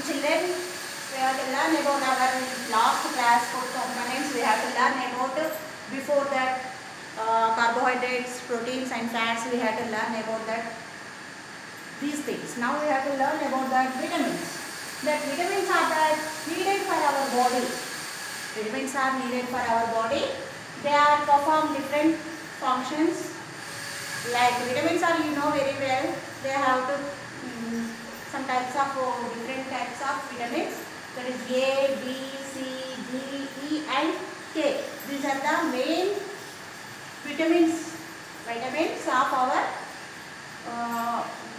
children, we have to learn about our last class food components. We have to learn about before that carbohydrates, proteins and fats. We have to learn about that these things. Now we have to learn about that vitamins. That vitamins are that needed for our body. Vitamins are needed for our body. They are perform different functions. Like vitamins are, you know very well, they have to some types of different types of vitamins. That is A, B, C, D, E and K. These are the main vitamins of our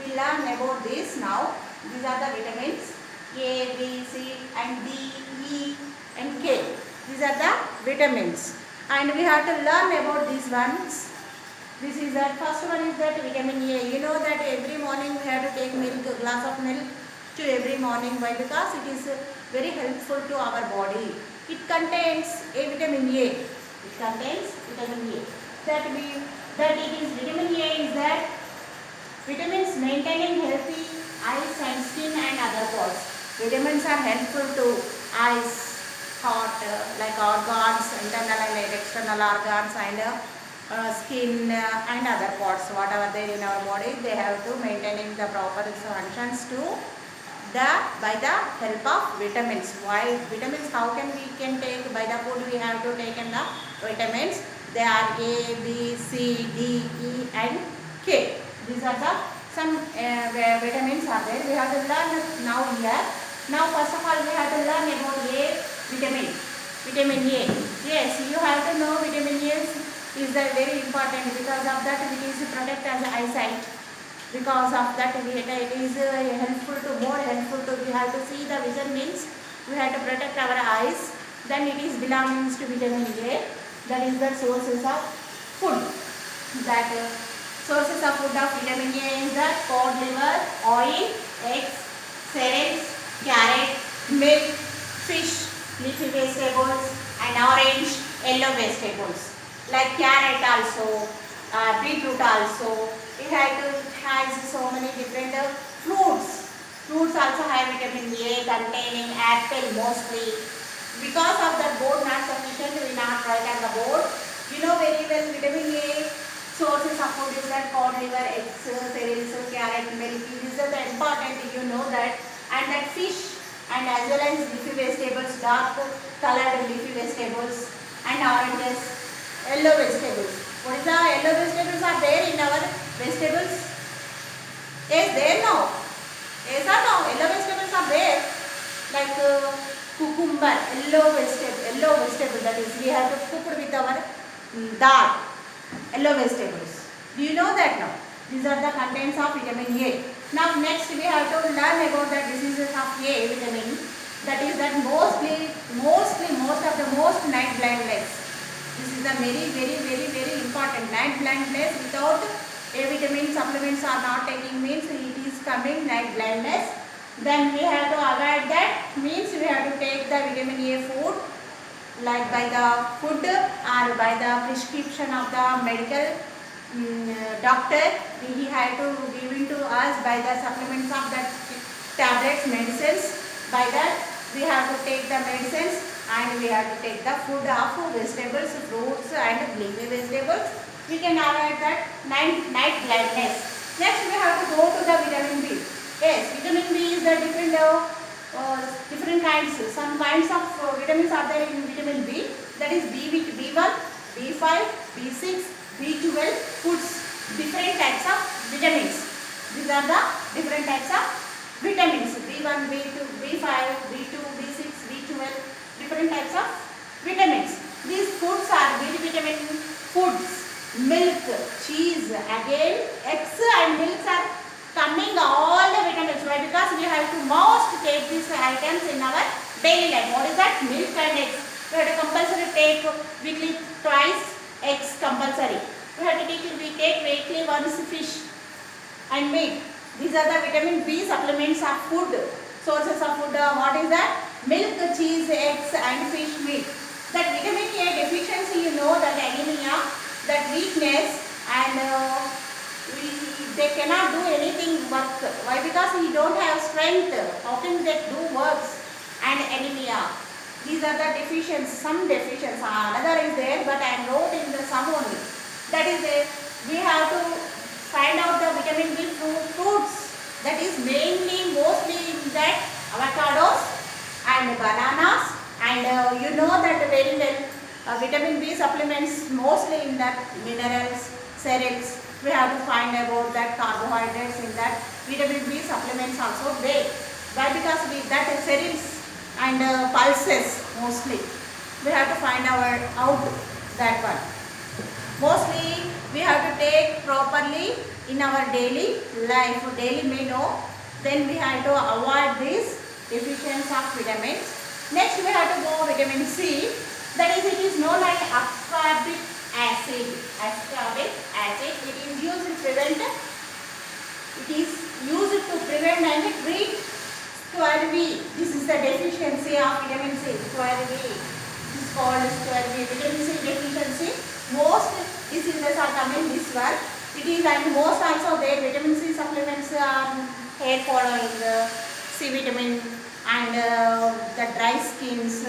we learn about this now. These are the vitamins A, B, C and D, E and K. These are the vitamins and we have to learn about these ones. This is that first one is that vitamin A. You know that every morning we have to take milk, a glass of milk to every morning. Why? Because it is very helpful to our body. It contains a vitamin A. It contains vitamin A. That it is vitamin A is that vitamins maintaining healthy eyes and skin and other parts. Vitamins are helpful to eyes, heart, like organs, internal and external organs and skin and other parts, whatever there in our body, they have to maintaining the proper functions to by the help of vitamins. Why vitamins? How can we can take by the food? We have to take in the vitamins. They are A, B, C, D, E and K. These are the some vitamins are there. We have to learn now here. Now first of all we have to learn about A vitamin. Vitamin A. Yes, you have to know vitamin A is that very important. Because of that it is protect as eyesight. Because of that it is helpful to we have to see the vision means we have to protect our eyes. Then it is belongs to vitamin A. That is the sources of food. That sources of food of vitamin A is the cod liver, oil, eggs, cereals, carrot, milk, fish, leafy vegetables and orange, yellow vegetables. Like carrot also, beetroot also. It has so many different fruits. Fruits also have vitamin A containing apple mostly. Because of the board not sufficient, we not write on the board. You know very well vitamin A sources of food is that cod liver, eggs, cereals, carrot, milk. These are the important, you know that. And that fish and as well as leafy vegetables, dark colored leafy vegetables and oranges. Yellow vegetables. What is the yellow vegetables are there in our vegetables? Is there now? Yes or no? Yellow vegetables are there. Like cucumber, yellow vegetable. That is we have to cook with our dal. Yellow vegetables. Do you know that now? These are the contents of vitamin A. Now next we have to learn about the diseases of A vitamin. That is that most of the night blindness. This is the very important. Night blindness without A vitamin supplements are not taking means it is coming night blindness. Then we have to avoid that means we have to take the vitamin A food like by the food or by the prescription of the medical doctor. He had to give it to us by the supplements of that tablets, medicines. By that we have to take the medicines and we have to take the food of vegetables, fruits and leafy vegetables. We can avoid that night blindness. Next we have to go to the vitamin B. Yes, vitamin B is the different kinds. Some kinds of vitamins are there in vitamin B. That is B1, B5, B6, B12 foods. Different types of vitamins. These are the different types of vitamins. B1, B2, B5, B2, B6, B12. Different types of vitamins. These foods are vitamin foods. Milk, cheese, again eggs and milks are coming all the vitamins. Why? Because we have to most take these items in our daily life. What is that? Milk and eggs. We have to compulsory take weekly twice eggs compulsory. We have to take weekly once fish and meat. These are the vitamin B supplements of food. Sources of food. What is that? Milk, cheese, eggs and fish meat. That vitamin A deficiency, you know that anemia, that weakness and they cannot do anything work. Why? Because he don't have strength. How can they do works? And anemia. These are the deficiencies, some deficiencies. Another is there, but I wrote in the sum only. That is there. We have to find out the vitamin B fruits. That is mainly, mostly in that avocados and bananas. And you know that very well. Vitamin B supplements mostly in that minerals, cereals. We have to find about that carbohydrates in that vitamin B supplements also there. Why? Because that is cereals and pulses mostly. We have to find out that one. Mostly we have to take properly in our daily life, daily menu. Then we have to avoid these deficiencies of vitamins. Next we have to go vitamin C. That is, it is known as ascorbic acid. Ascorbic acid. It is used to prevent. It is used to prevent and treat scurvy. This is the deficiency of vitamin C. Scurvy. This is called scurvy. Vitamin C deficiency. Most diseases are coming this one. It is, and most also there vitamin C supplements are hair fall oil, C vitamin, and the dry skins.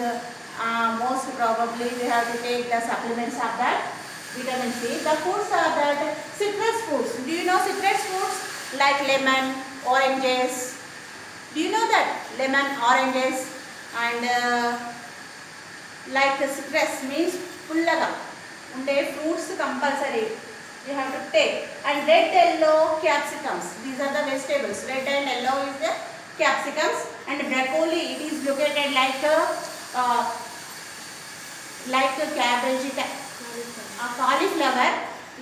Most probably we have to take the supplements of that vitamin C. The foods are that citrus fruits. Do you know citrus fruits like lemon, oranges? Do you know that lemon, oranges, and like citrus means pullaga. Unde fruits compulsory. You have to take. And red, yellow capsicums. These are the vegetables. Red and yellow is the capsicums. And broccoli, it is located like a cabbage, cauliflower.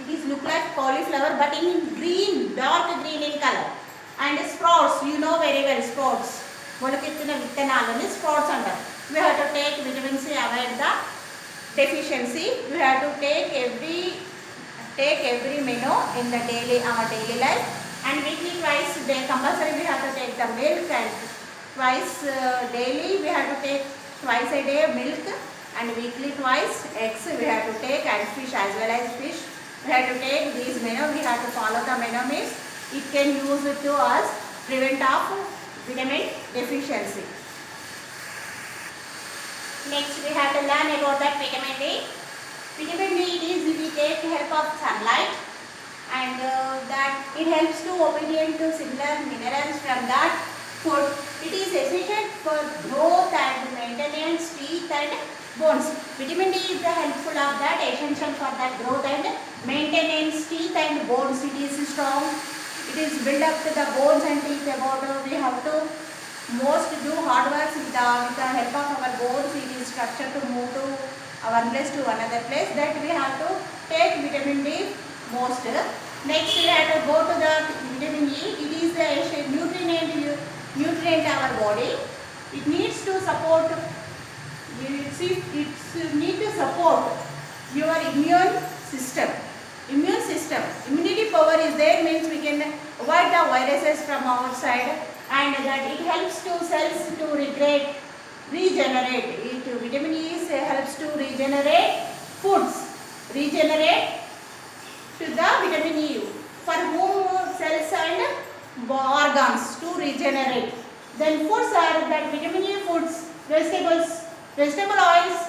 It is look like cauliflower, but in green, dark green in color. And sprouts, you know very well sprouts. Molakettina vittanalani sprouts under. We have to take vitamin C, avoid the deficiency. We have to take every menu in the our daily life. And weekly twice day compulsory we have to take the milk, and twice daily we have to take twice a day milk, and weekly twice eggs we have to take, and fish as well as fish we have to take. These menu we have to follow the menu means it can use it to us prevent of vitamin deficiency. Next we have to learn about that vitamin D. Vitamin D is we take help of sunlight, and that it helps to obtain to similar minerals from that food. It is essential for growth and maintenance, teeth and bones. Vitamin D is the helpful of that, essential for that growth and maintenance, teeth and bones. It is strong. It is build up to the bones and teeth. About we have to most do hard works with the help of our bones. It is structured to move to one place to another place. That we have to take vitamin D most. Next we have to go to the vitamin E. It is a nutrient our body. It needs to support. It need to support your immune system. Immunity power is there, means we can avoid the viruses from outside, and that it helps to cells to regenerate. Vitamin E helps to regenerate foods. Regenerate to the vitamin E for whom cells and organs to regenerate. Then foods are that vitamin E foods, vegetable oils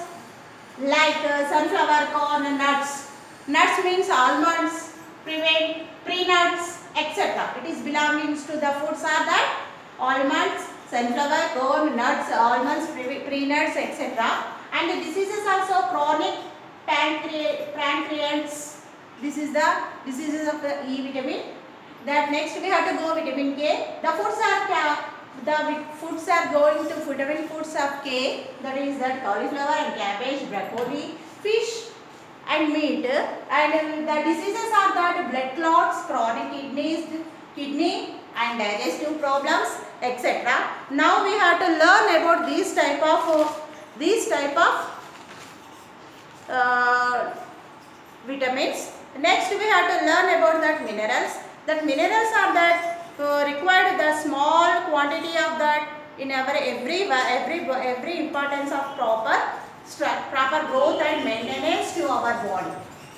like sunflower, corn, nuts. Nuts means almonds, pre-nuts, etc. It is belongs to the foods are that almonds, sunflower, corn, nuts, almonds, pre-nuts, etc. And diseases also chronic pancreatitis. This is the diseases of the E vitamin. That next we have to go vitamin K. The foods are going to vitamin foods of K. That is that cauliflower and cabbage, broccoli, fish and meat. And the diseases are that blood clots, chronic kidney and digestive problems, etc. Now we have to learn about these type of vitamins. Next we have to learn about that minerals. That minerals are that required the small quantity of that in our every importance of proper growth and maintenance to our body.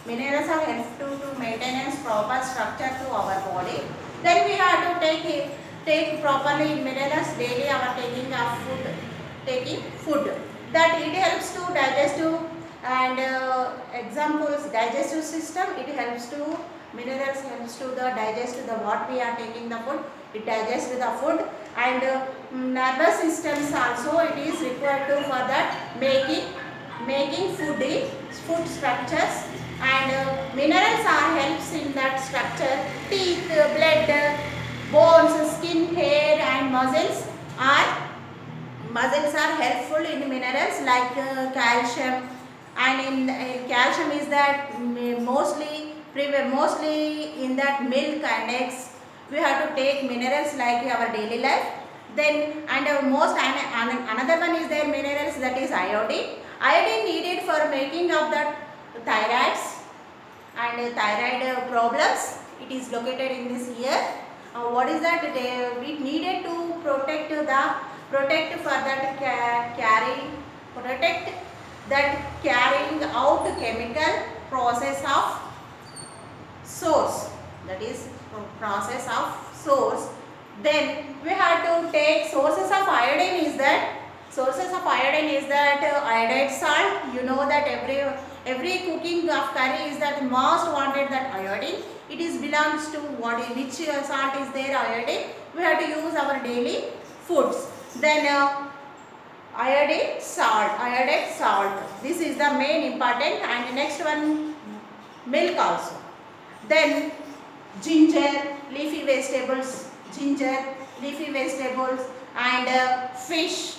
Minerals are helpful to maintenance proper structure to our body. Then we have to take properly minerals daily. Our taking food that it helps to digestive and examples digestive system. It helps to minerals helps to the digest the what we are taking the food. It digests the food and nervous systems also it is required to for that making food structures and minerals are helps in that structure. Teeth, blood, bones, skin, hair and muscles are helpful in minerals like calcium and in calcium is that mostly in that milk and eggs we have to take minerals like our daily life. Then and another one is there minerals that is iodine needed for making of that thyroids and thyroid problems. It is located in this ear. What is that? We needed to protect for that protect that carrying out chemical process of source. That is process of source. Then we have to take sources of iodine is that iodide salt. You know that every cooking of curry is that most wanted that iodine. It is belongs to which salt is there iodine. We have to use our daily foods. Then iodide salt. This is the main important and next one milk also. Then ginger, leafy vegetables and fish.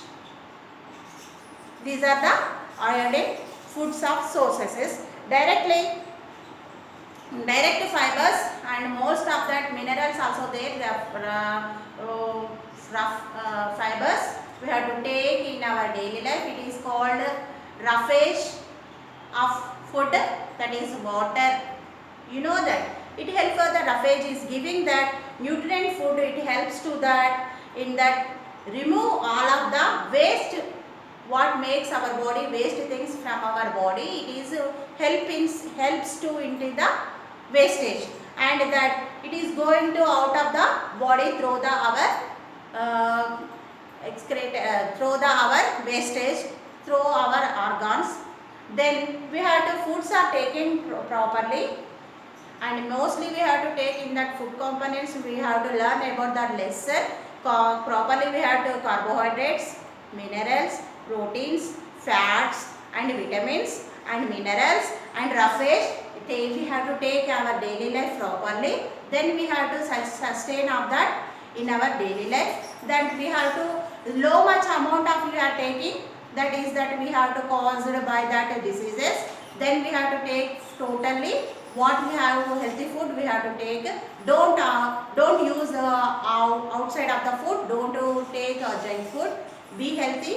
These are the iodine foods of sources. Direct fibers and most of that minerals also there. Rough fibers we have to take in our daily life. It is called roughage of food, that is water. You know that it helps for the roughage is giving that nutrient food. It helps to that in that remove all of the waste what makes our body waste things from our body. It is helps to into the wastage and that it is going to out of the body through the our excrete through the our wastage through our organs. Then we have to foods are taken properly and mostly we have to take in that food components. We have to learn about that lesson properly. We have to carbohydrates, minerals, proteins, fats and vitamins and minerals and roughage. We have to take our daily life properly. Then we have to sustain of that in our daily life. Then we have to low much amount of we are taking, that is that we have to caused by that diseases. Then we have to take totally what we have healthy food we have to take. Don't use outside of the food. Don't take junk food. Be healthy.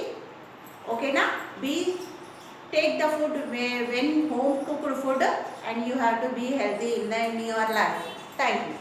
Okay na? Take the food when home cooked food and you have to be healthy in your life. Thank you.